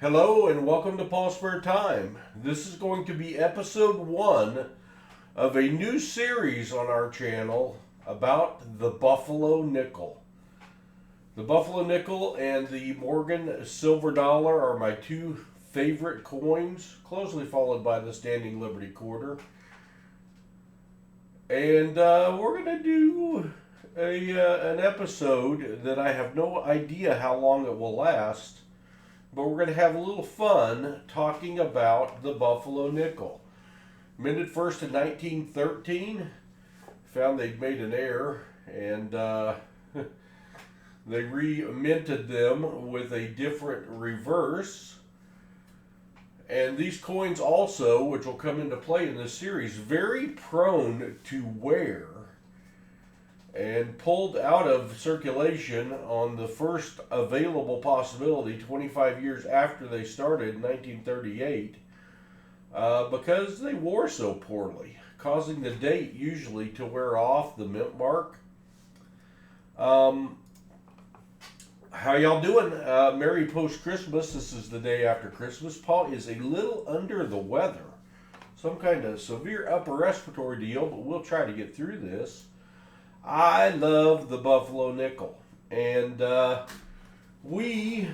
Hello and welcome to Paul's Spare Time. This is going to be episode 1 of a new series on our channel about the Buffalo nickel. The Buffalo nickel and the Morgan silver dollar are my two favorite coins, closely followed by the Standing Liberty quarter. And we're going to do an episode that I have no idea how long it will last. But we're going to have a little fun talking about the Buffalo nickel. Minted first in 1913. Found they'd made an error and they re-minted them with a different reverse. And these coins also, which will come into play in this series, very prone to wear. And pulled out of circulation on the first available possibility 25 years after they started in 1938 because they wore so poorly, causing the date usually to wear off the mint mark. How y'all doing? Merry post-Christmas. This is the day after Christmas. Paul is a little under the weather. Some kind of severe upper respiratory deal, but we'll try to get through this. I love the Buffalo nickel, and we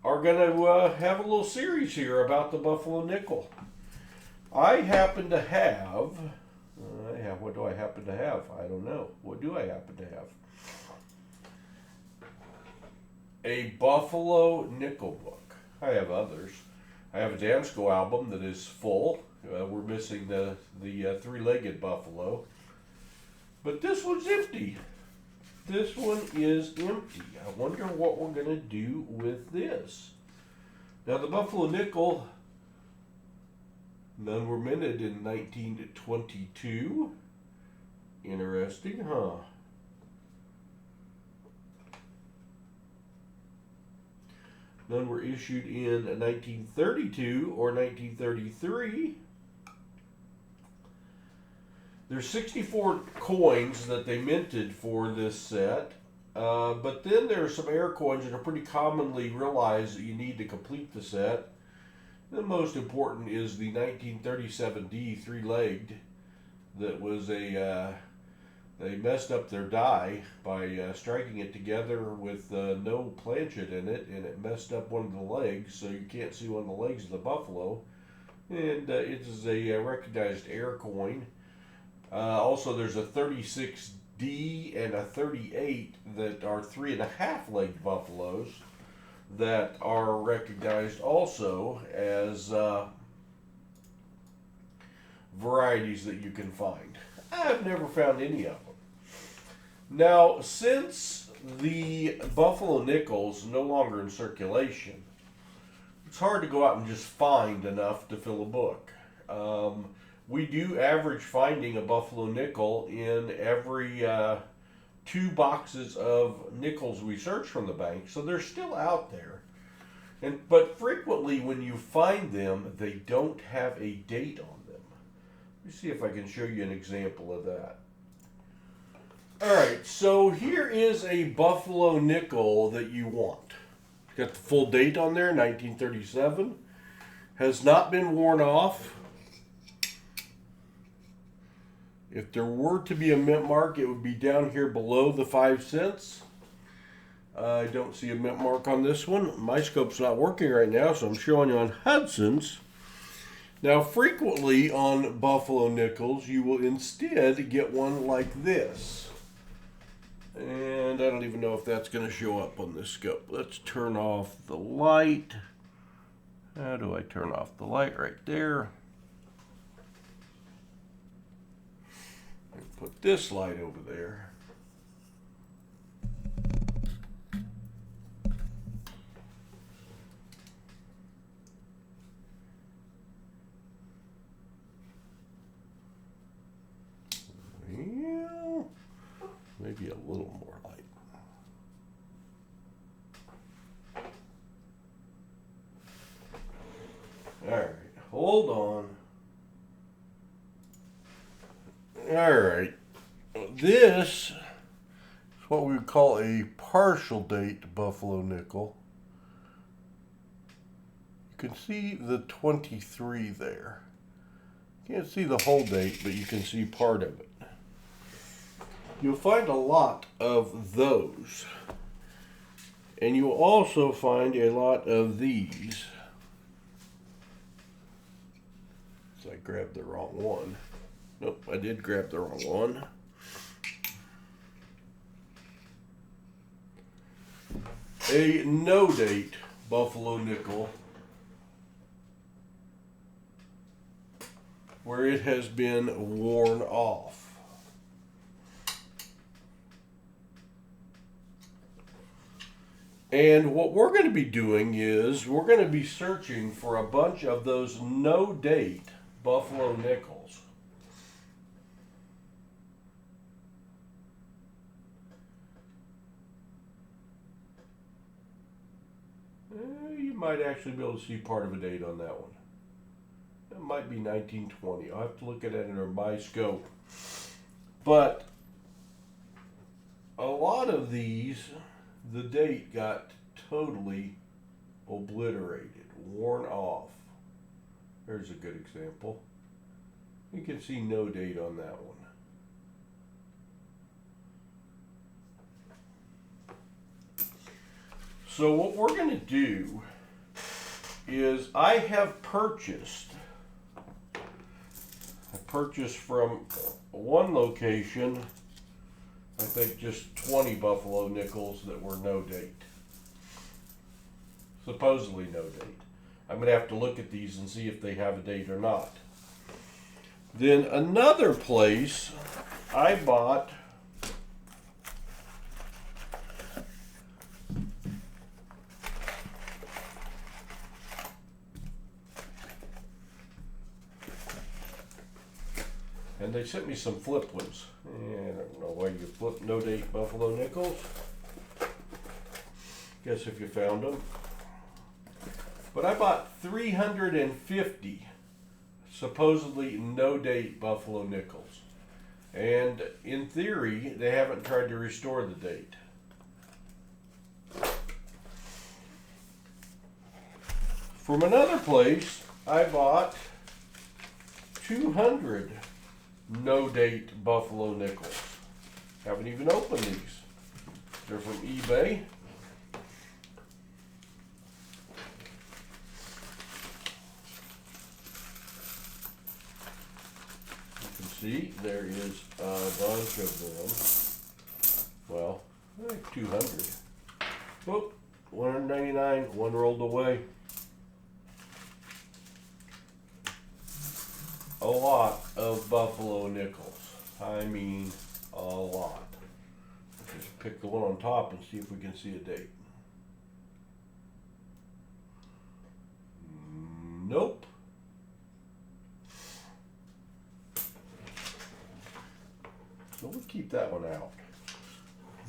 are going to have a little series here about the Buffalo nickel. I happen to have, what do I happen to have? I don't know. What do I happen to have? A Buffalo nickel book. I have others. I have a Dansko album that is full. We're missing the three-legged buffalo. But this one's empty. This one is empty. I wonder what we're going to do with this. Now, the Buffalo nickel, none were minted in 1922. Interesting, huh? None were issued in 1932 or 1933. There's 64 coins that they minted for this set, but then there are some air coins that are pretty commonly realized that you need to complete the set. The most important is the 1937D three-legged that was they messed up their die by striking it together with no planchet in it, and it messed up one of the legs, so you can't see one of the legs of the buffalo. And it is a recognized air coin. Also, there's a 36D and a 38 that are 3.5-legged buffaloes that are recognized also as varieties that you can find. I've never found any of them. Now, since the Buffalo nickel's no longer in circulation, it's hard to go out and just find enough to fill a book. We do average finding a Buffalo nickel in every 2 boxes of nickels we search from the bank, so they're still out there. But frequently when you find them, they don't have a date on them. Let me see if I can show you an example of that. Alright, so here is a Buffalo nickel that you want. It's got the full date on there, 1937. Has not been worn off. If there were to be a mint mark, it would be down here below the 5 cents. I don't see a mint mark on this one. My scope's not working right now, so I'm showing you on Hudson's. Now, frequently on Buffalo nickels, you will instead get one like this. And I don't even know if that's going to show up on this scope. Let's turn off the light. How do I turn off the light? Right there. Put this light over there. Well, maybe a little more light. All right, hold on. All right, this is what we would call a partial date Buffalo nickel. can see the 23 there. Can't see the whole date, but you can see part of it. You'll find a lot of those. And you'll also find a lot of these. So I grabbed the wrong one. Nope, I did grab the wrong one. A no date buffalo nickel where it has been worn off. And what we're going to be doing is we're going to be searching for a bunch of those no date buffalo nickels. You might actually be able to see part of a date on that one. It might be 1920. I'll have to look at it under my scope. But a lot of these, the date got totally obliterated, worn off. There's a good example. You can see no date on that one. So what we're going to do is I purchased from one location, I think just 20 buffalo nickels that were no date. Supposedly no date. I'm going to have to look at these and see if they have a date or not. Then another place I bought and they sent me some flip ones. I don't know why you flip no date buffalo nickels. Guess if you found them. But I bought 350 supposedly no date buffalo nickels. And in theory, they haven't tried to restore the date. From another place, I bought 200 no date buffalo nickels. Haven't even opened these. They're from eBay. You can see there is a bunch of them. Well, like 200. Whoop, 199, one rolled away. A lot of buffalo nickels. I mean, a lot. Let's just pick the one on top and see if we can see a date. Nope. So we'll keep that one out.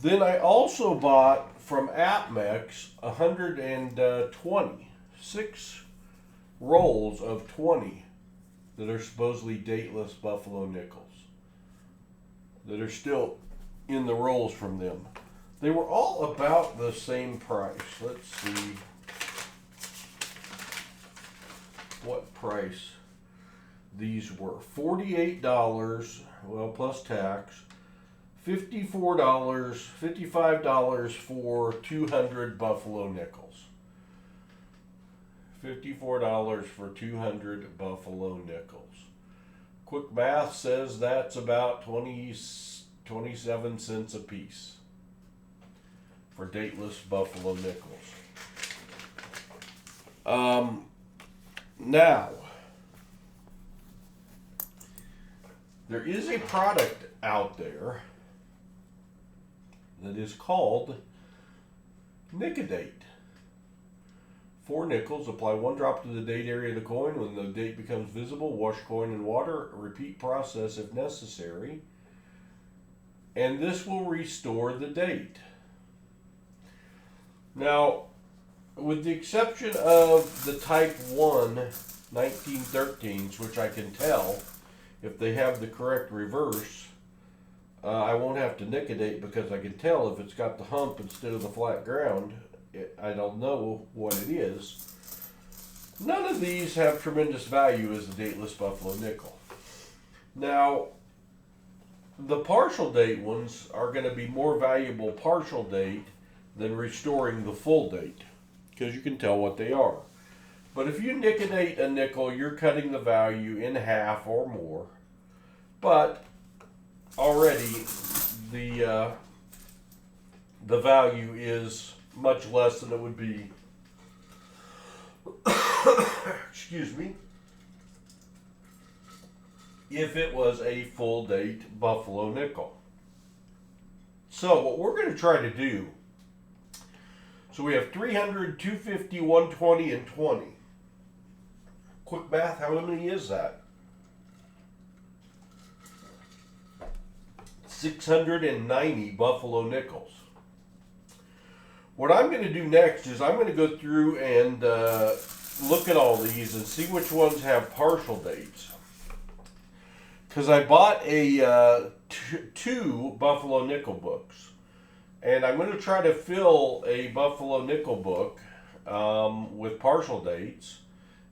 Then I also bought from AppMex 126 rolls of 20 that are supposedly dateless buffalo nickels that are still in the rolls from them. They were all about the same price. Let's see what price these were. $48, well, plus tax. $54, $55 for 200 buffalo nickels. $54 for 200 buffalo nickels. Quick math says that's about 27 cents a piece for dateless buffalo nickels. Now, there is a product out there that is called Nicodate. 4 nickels, apply 1 drop to the date area of the coin. When the date becomes visible, wash coin in water. Repeat process if necessary. And this will restore the date. Now, with the exception of the Type 1 1913s, which I can tell if they have the correct reverse, I won't have to Nicodate because I can tell if it's got the hump instead of the flat ground. I don't know what it is. None of these have tremendous value as the dateless buffalo nickel. Now, the partial date ones are going to be more valuable partial date than restoring the full date, because you can tell what they are. But if you nicodate a nickel, you're cutting the value in half or more. But already the value is much less than it would be, excuse me, if it was a full date buffalo nickel. So what we're going to try to do, so we have 300, 250, 120, and 20. Quick math, how many is that? 690 buffalo nickels. What I'm going to do next is I'm going to go through and look at all these and see which ones have partial dates. Because I bought two buffalo nickel books. And I'm going to try to fill a buffalo nickel book with partial dates,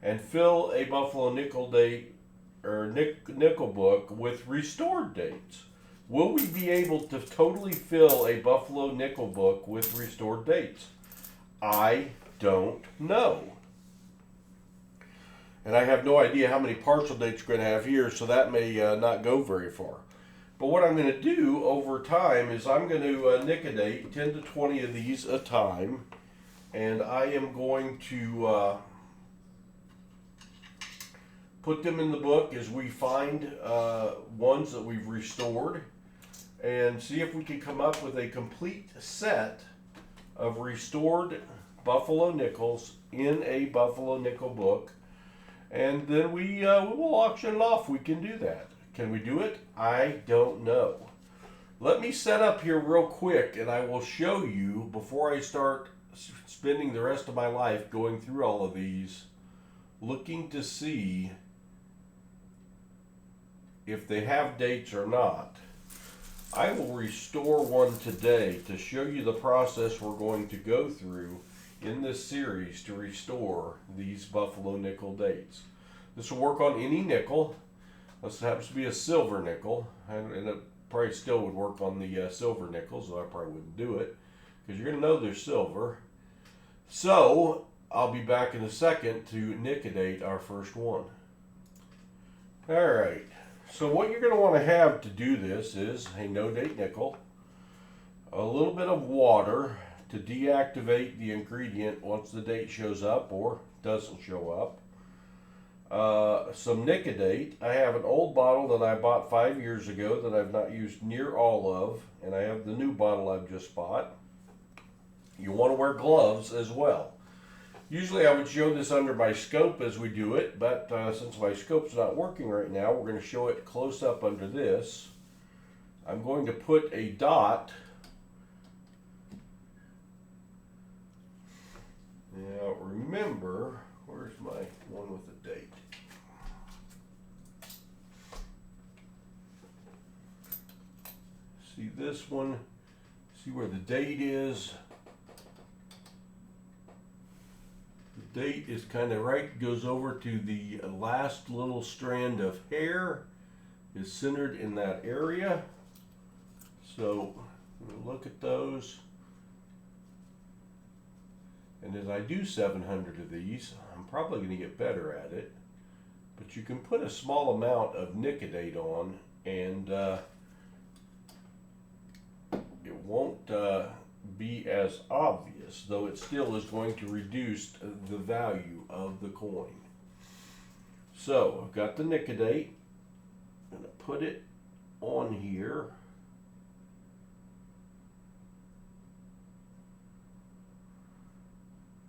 and fill a buffalo nickel date or nickel book with restored dates. Will we be able to totally fill a buffalo nickel book with restored dates? I don't know. And I have no idea how many partial dates we're going to have here, so that may not go very far. But what I'm going to do over time is I'm going to nicodate 10 to 20 of these a time, and I am going to put them in the book as we find ones that we've restored, and see if we can come up with a complete set of restored buffalo nickels in a buffalo nickel book, and then we will auction it off. We can do that. Can we do it? I don't know. Let me set up here real quick, and I will show you before I start spending the rest of my life going through all of these, looking to see if they have dates or not. I will restore one today to show you the process we're going to go through in this series to restore these buffalo nickel dates. This will work on any nickel. This happens to be a silver nickel, and it probably still would work on the silver nickels, though I probably wouldn't do it, because you're going to know they're silver. So, I'll be back in a second to nicodate our first one. Alright, so what you're going to want to have to do this is a no-date nickel, a little bit of water to deactivate the ingredient once the date shows up or doesn't show up, some nicodate. I have an old bottle that I bought 5 years ago that I've not used near all of, and I have the new bottle I've just bought. You want to wear gloves as well. Usually I would show this under my scope as we do it, but since my scope's not working right now, we're going to show it close up under this. I'm going to put a dot. Now remember, where's my one with the date? See this one? See where the date is? The date is kind of right, goes over to the last little strand of hair, is centered in that area. So look at those. And as I do 700 of these, I'm probably going to get better at it. But you can put a small amount of nicodate on, and it won't be as obvious, though it still is going to reduce the value of the coin. So I've got the nicodate. I'm going to put it on here.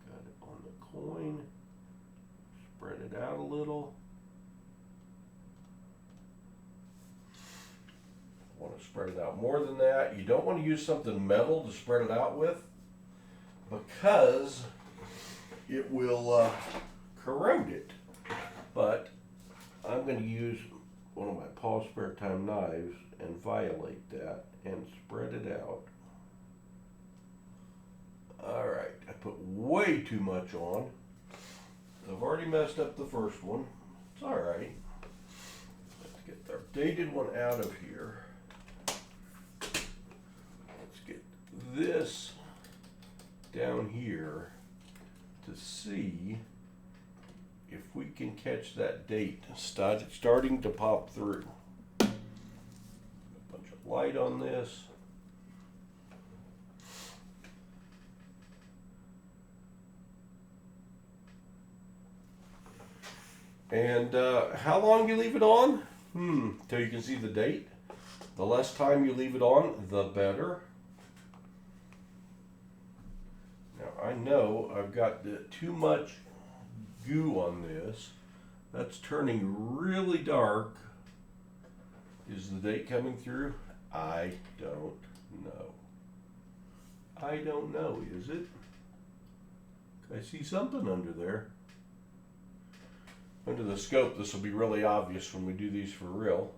Got it on the coin. Spread it out a little. Want to spread it out more than that. You don't want to use something metal to spread it out with, because it will corrode it. But I'm going to use one of my Paul's Spare Time knives and violate that and spread it out. Alright, I put way too much on. I've already messed up the first one. It's all right. Let's get our dated one out of here. Let's get this down here to see if we can catch that date starting to pop through. A bunch of light on this. And how long you leave it on? Till you can see the date. The less time you leave it on, the better. Now I know I've got too much goo on this. That's turning really dark. Is the date coming through? I don't know. I don't know, is it? I see something under there. Under the scope, this will be really obvious when we do these for real.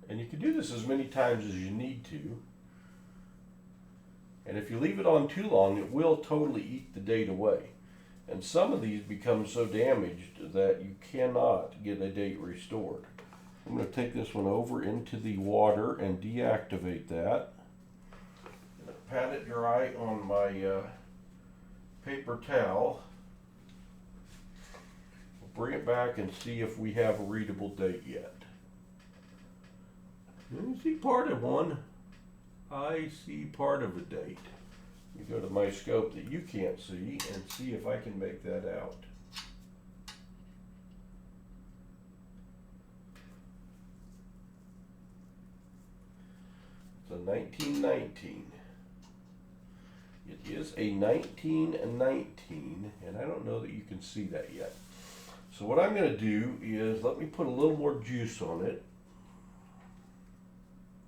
And you can do this as many times as you need to. And if you leave it on too long, it will totally eat the date away. And some of these become so damaged that you cannot get a date restored. I'm going to take this one over into the water and deactivate that. I'm going to pat it dry on my paper towel. We'll bring it back and see if we have a readable date yet. You see part of one. I see part of a date. You go to my scope that you can't see and see if I can make that out. It's a 1919. It is a 1919, and I don't know that you can see that yet. So what I'm going to do is let me put a little more juice on it.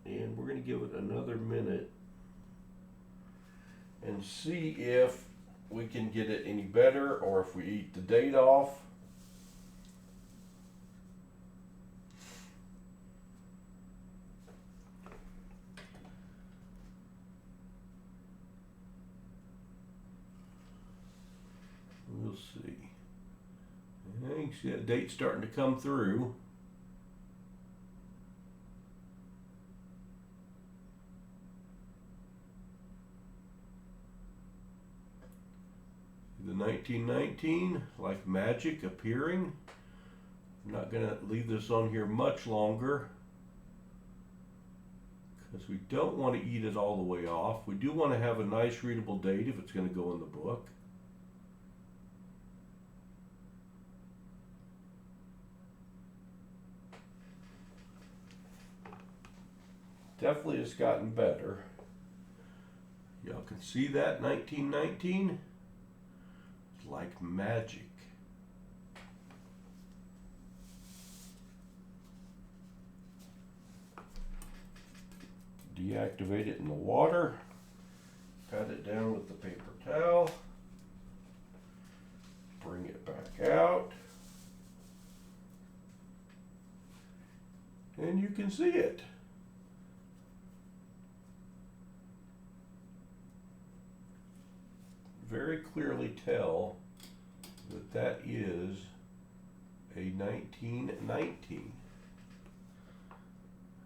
And we're going to give it another minute and see if we can get it any better or if we eat the date off. We'll see. And you can see that date starting to come through. The 1919, like magic appearing. I'm not going to leave this on here much longer because we don't want to eat it all the way off. We do want to have a nice readable date if it's going to go in the book. Definitely has gotten better. Y'all can see that 1919. Like magic. Deactivate it in the water. Pat it down with the paper towel. Bring it back out. And you can see it. Very clearly tell that that is a 1919.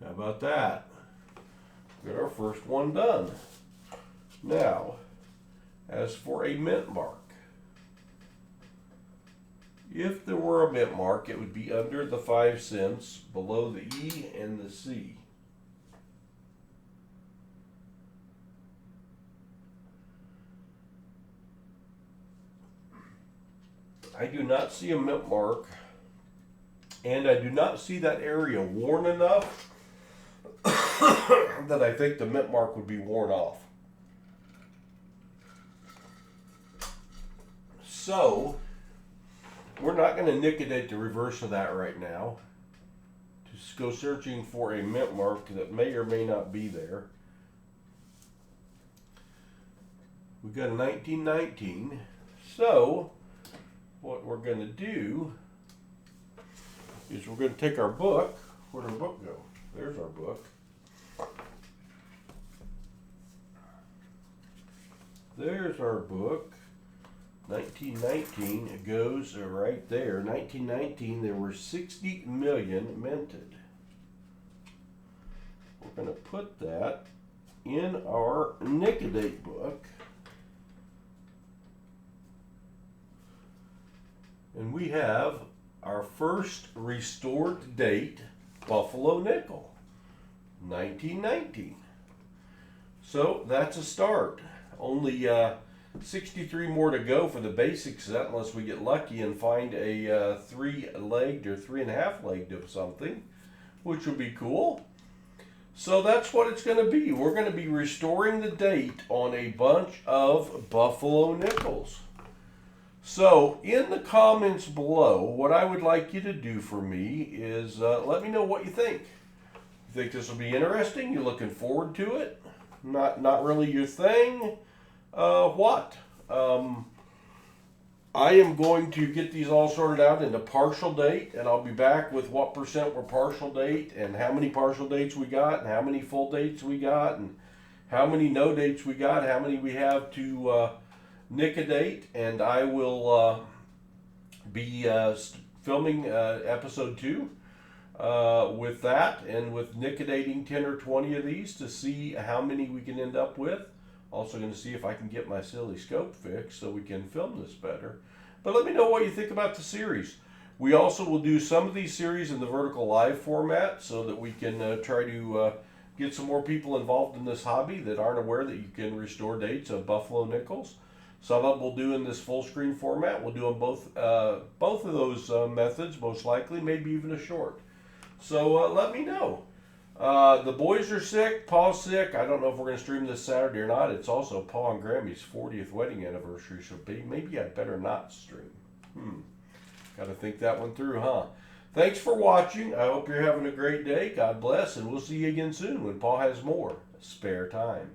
How about that? Got our first one done. Now, as for a mint mark, if there were a mint mark, it would be under the 5 cents, below the E and the C. I do not see a mint mark, and I do not see that area worn enough that I think the mint mark would be worn off. So, we're not going to nickadate the reverse of that right now. Just go searching for a mint mark that may or may not be there. We've got a 1919, so what we're going to do is we're going to take our book. Where'd our book go? There's our book. There's our book. 1919 goes right there. 1919, there were 60 million minted. We're going to put that in our Nicodate book. And we have our first restored date, Buffalo nickel, 1919. So that's a start. Only 63 more to go for the basic set, unless we get lucky and find a 3-legged or 3.5-legged of something, which would be cool. So that's what it's going to be. We're going to be restoring the date on a bunch of Buffalo nickels. So in the comments below, what I would like you to do for me is let me know what you think. You think this will be interesting? You're looking forward to it? Not really your thing? What? I am going to get these all sorted out into partial date, and I'll be back with what percent were partial date, and how many partial dates we got, and how many full dates we got, and how many no dates we got, how many we have to Nicodate, and I will be filming episode 2 with that, and with Nicodating 10 or 20 of these to see how many we can end up with. Also going to see if I can get my silly scope fixed so we can film this better. But let me know what you think about the series. We also will do some of these series in the vertical live format so that we can try to get some more people involved in this hobby that aren't aware that you can restore dates of Buffalo nickels. Some of them we'll do in this full screen format. We'll do them both of those methods, most likely, maybe even a short. So let me know. The boys are sick. Paul's sick. I don't know if we're going to stream this Saturday or not. It's also Paul and Grammy's 40th wedding anniversary, so maybe I'd better not stream. Got to think that one through, huh? Thanks for watching. I hope you're having a great day. God bless, and we'll see you again soon when Paul has more spare time.